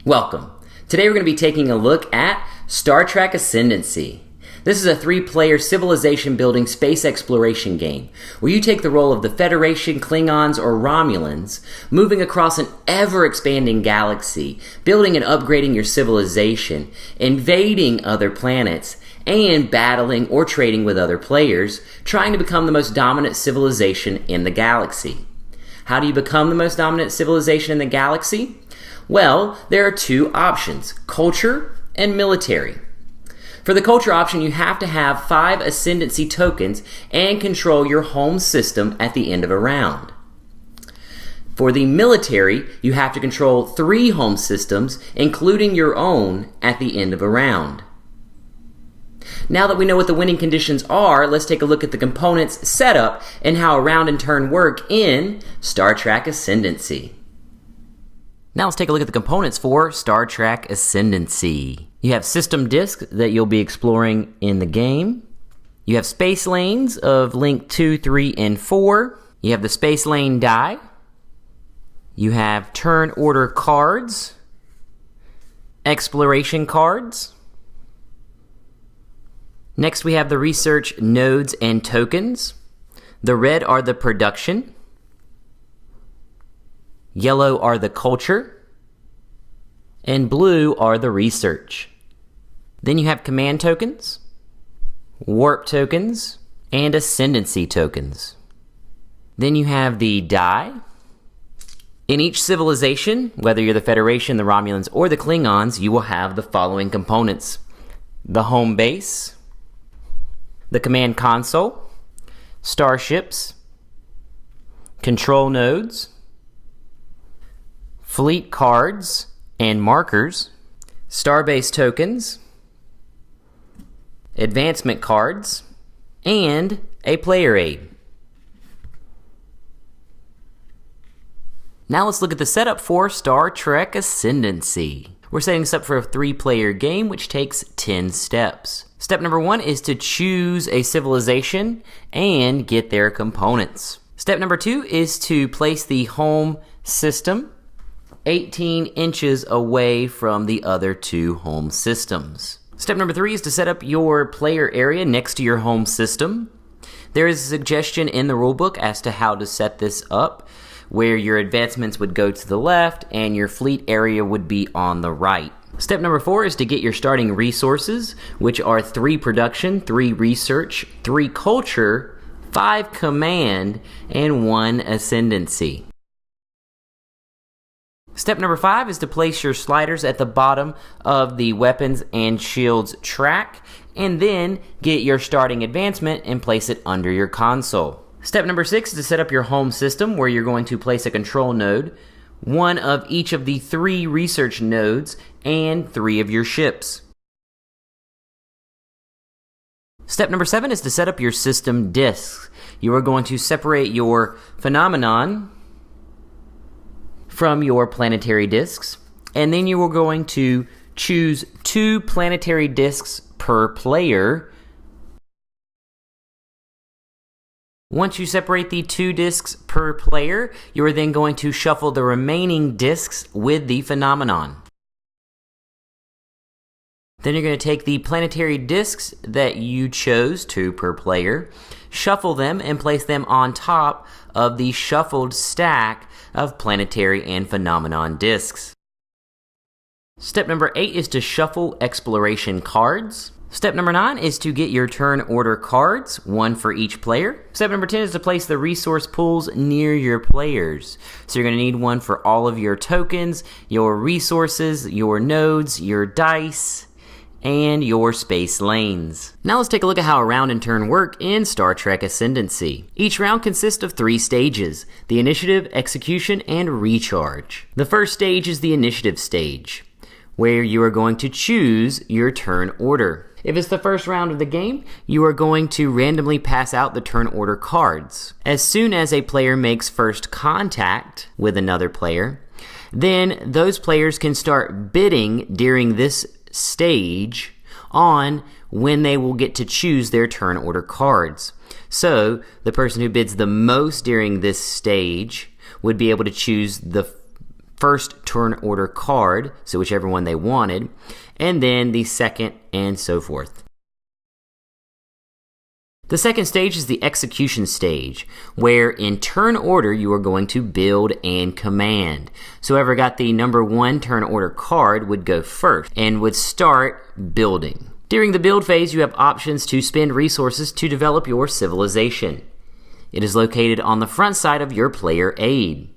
Welcome. Today we're going to be taking a look at Star Trek Ascendancy. This is a 3-player civilization building space exploration game where you take the role of the Federation, Klingons, or Romulans, moving across an ever-expanding galaxy, building and upgrading your civilization, invading other planets, and battling or trading with other players, trying to become the most dominant civilization in the galaxy. How do you become the most dominant civilization in the galaxy? Well, there are two options, culture and military. For the culture option, you have to have 5 Ascendancy tokens and control your home system at the end of a round. For the military, you have to control 3 home systems, including your own, at the end of a round. Now that we know what the winning conditions are, let's take a look at the components, setup, and how a round and turn work in Star Trek Ascendancy. Now let's take a look at the components for Star Trek Ascendancy. You have system disks that you'll be exploring in the game. You have space lanes of link 2, 3, and 4. You have the space lane die. You have turn order cards, exploration cards. Next we have the research nodes and tokens. The red are the production. Yellow are the culture, and blue are the research. Then you have command tokens, warp tokens, and ascendancy tokens. Then you have the die. In each civilization, whether you're the Federation, the Romulans, or the Klingons, you will have the following components: the home base, the command console, starships, control nodes, fleet cards and markers, starbase tokens, advancement cards, and a player aid. Now let's look at the setup for Star Trek Ascendancy. We're setting this up for a 3-player game which takes 10 steps. Step number 1 is to choose a civilization and get their components. Step number 2 is to place the home system 18 inches away from the other 2 home systems. Step number 3 is to set up your player area next to your home system. There is a suggestion in the rulebook as to how to set this up, where your advancements would go to the left and your fleet area would be on the right. Step number 4 is to get your starting resources, which are 3 production, 3 research, 3 culture, 5 command, and 1 ascendancy. Step number 5 is to place your sliders at the bottom of the weapons and shields track, and then get your starting advancement and place it under your console. Step number 6 is to set up your home system, where you're going to place a control node, 1 of each of the 3 research nodes, and 3 of your ships. Step number 7 is to set up your system disks. You are going to separate your phenomenon from your planetary disks, and then you are going to choose 2 planetary disks per player. Once you separate the 2 disks per player, you are then going to shuffle the remaining disks with the phenomenon. Then you're going to take the planetary disks that you chose, 2 per player, shuffle them and place them on top of the shuffled stack of planetary and phenomenon disks. Step number 8 is to shuffle exploration cards. Step number 9 is to get your turn order cards, 1 for each player. Step number 10 is to place the resource pools near your players. So you're going to need 1 for all of your tokens, your resources, your nodes, your dice, and your space lanes. Now let's take a look at how a round and turn work in Star Trek Ascendancy. Each round consists of 3 stages: the initiative, execution, and recharge. The first stage is the initiative stage, where you are going to choose your turn order. If it's the first round of the game, you are going to randomly pass out the turn order cards. As soon as a player makes first contact with another player, then those players can start bidding during this stage on when they will get to choose their turn order cards. So the person who bids the most during this stage would be able to choose the first turn order card, so whichever one they wanted, and then the second, and so forth. The second stage is the execution stage, where in turn order you are going to build and command. So whoever got the number 1 turn order card would go first and would start building. During the build phase, you have options to spend resources to develop your civilization. It is located on the front side of your player aid.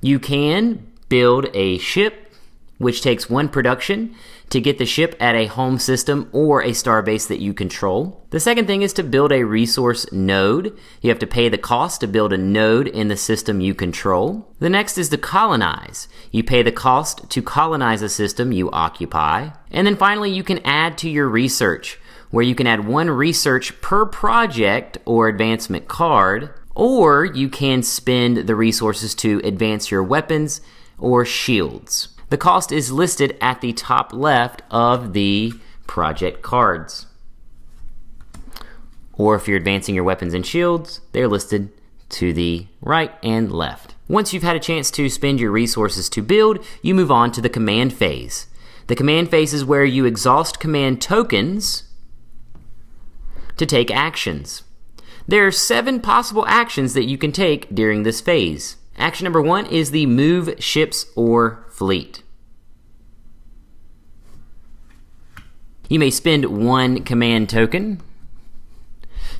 You can build a ship, which takes 1 production to get the ship at a home system or a starbase that you control. The second thing is to build a resource node. You have to pay the cost to build a node in the system you control. The next is to colonize. You pay the cost to colonize a system you occupy. And then finally, you can add to your research, where you can add 1 research per project or advancement card, or you can spend the resources to advance your weapons or shields. The cost is listed at the top left of the project cards. Or if you're advancing your weapons and shields, they're listed to the right and left. Once you've had a chance to spend your resources to build, you move on to the command phase. The command phase is where you exhaust command tokens to take actions. There are 7 possible actions that you can take during this phase. Action number 1 is the move ships or fleet. You may spend 1 command token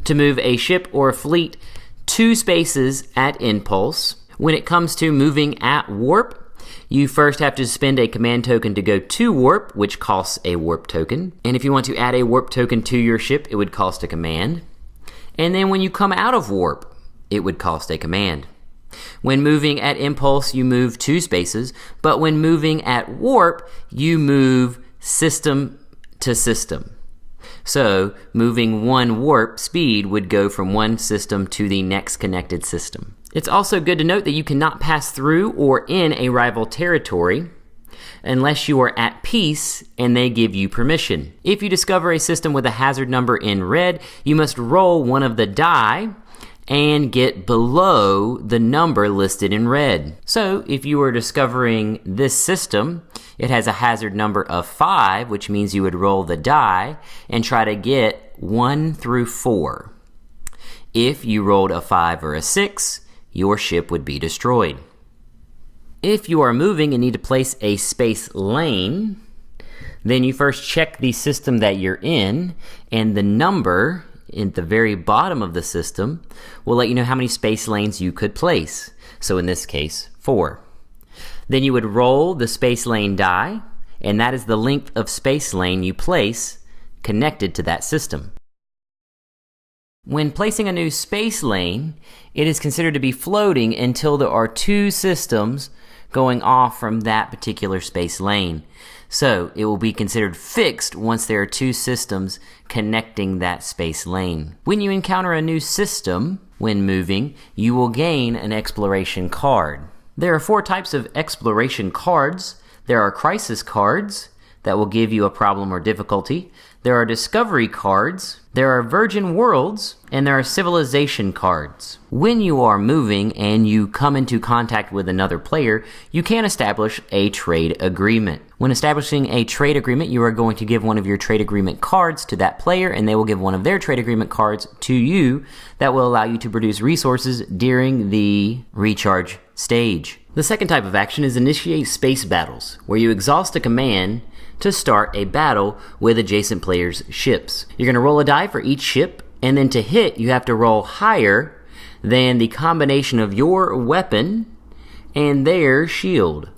to move a ship or a fleet 2 spaces at impulse. When it comes to moving at warp, you first have to spend a command token to go to warp, which costs a warp token. And if you want to add a warp token to your ship, it would cost a command. And then when you come out of warp, it would cost a command. When moving at impulse, you move 2 spaces, but when moving at warp, you move system to system. So moving 1 warp speed would go from one system to the next connected system. It's also good to note that you cannot pass through or in a rival territory unless you are at peace and they give you permission. If you discover a system with a hazard number in red, you must roll one of the die and get below the number listed in red. So if you were discovering this system, it has a hazard number of 5, which means you would roll the die and try to get 1 through 4. If you rolled a 5 or a 6, your ship would be destroyed. If you are moving and need to place a space lane, then you first check the system that you're in, and the number at the very bottom of the system will let you know how many space lanes you could place. So in this case, 4. Then you would roll the space lane die, and that is the length of space lane you place connected to that system. When placing a new space lane, it is considered to be floating until there are 2 systems going off from that particular space lane. So it will be considered fixed once there are 2 systems connecting that space lane. When you encounter a new system when moving, you will gain an exploration card. There are 4 types of exploration cards. There are crisis cards that will give you a problem or difficulty. There are discovery cards, there are virgin worlds, and there are civilization cards. When you are moving and you come into contact with another player, you can establish a trade agreement. When establishing a trade agreement, you are going to give one of your trade agreement cards to that player, and they will give one of their trade agreement cards to you that will allow you to produce resources during the recharge stage. The second type of action is initiate space battles, where you exhaust a command to start a battle with adjacent players' ships. You're going to roll a die for each ship, and then to hit, you have to roll higher than the combination of your weapon and their shield.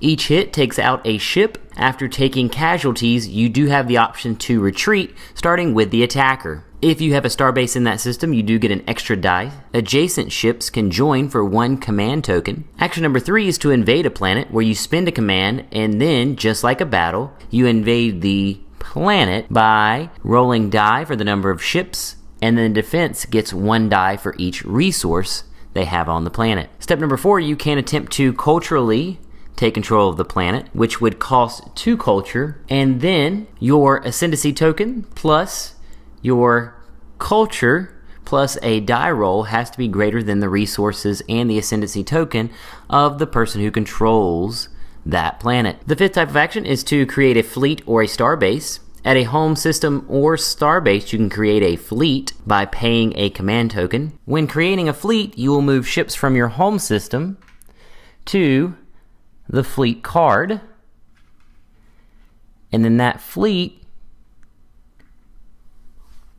Each hit takes out a ship. After taking casualties, you do have the option to retreat, starting with the attacker. If you have a starbase in that system, you do get an extra die. Adjacent ships can join for 1 command token. Action number 3 is to invade a planet, where you spend a command, and then, just like a battle, you invade the planet by rolling die for the number of ships, and then defense gets 1 die for each resource they have on the planet. Step number 4, you can attempt to culturally take control of the planet, which would cost 2 culture, and then your Ascendancy token plus your culture plus a die roll has to be greater than the resources and the Ascendancy token of the person who controls that planet. The fifth type of action is to create a fleet or a star base. At a home system or star base, you can create a fleet by paying a command token. When creating a fleet, you will move ships from your home system to the fleet card, and then that fleet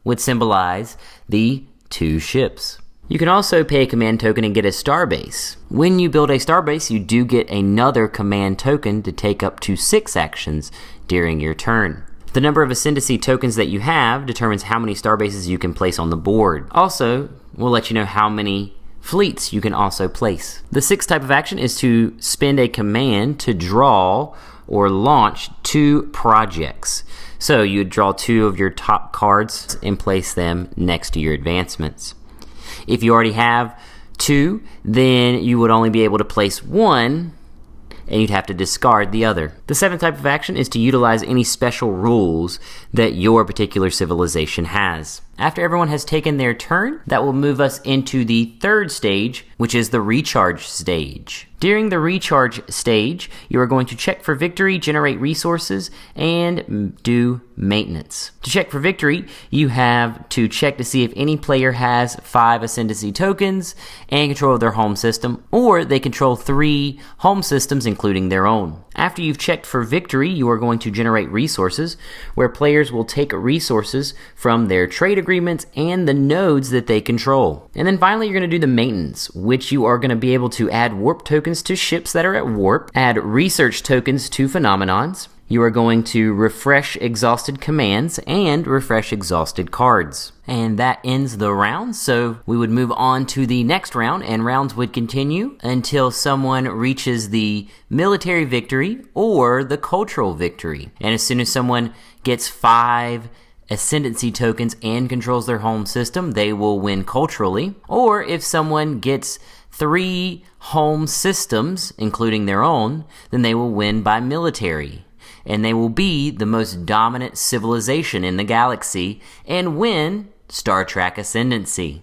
would symbolize the 2 ships. You can also pay a command token and get a starbase. When you build a starbase, you do get another command token to take up to 6 actions during your turn. The number of Ascendancy tokens that you have determines how many starbases you can place on the board. Also, we'll let you know how many fleets you can also place. The sixth type of action is to spend a command to draw or launch 2 projects. So you would draw 2 of your top cards and place them next to your advancements. If you already have 2, then you would only be able to place 1, and you'd have to discard the other. The seventh type of action is to utilize any special rules that your particular civilization has. After everyone has taken their turn, that will move us into the third stage, which is the recharge stage. During the recharge stage, you are going to check for victory, generate resources, and do maintenance. To check for victory, you have to check to see if any player has 5 Ascendancy tokens and control of their home system, or they control 3 home systems, including their own. After you've checked for victory, you are going to generate resources, where players will take resources from their trade agreements and the nodes that they control. And then finally, you're going to do the maintenance, which you are going to be able to add warp tokens to ships that are at warp, add research tokens to phenomenons. You are going to refresh exhausted commands and refresh exhausted cards. And that ends the round, so we would move on to the next round, and rounds would continue until someone reaches the military victory or the cultural victory. And as soon as someone gets 5 Ascendancy tokens and controls their home system, they will win culturally. Or if someone gets 3 home systems, including their own, then they will win by military. And they will be the most dominant civilization in the galaxy and win Star Trek Ascendancy.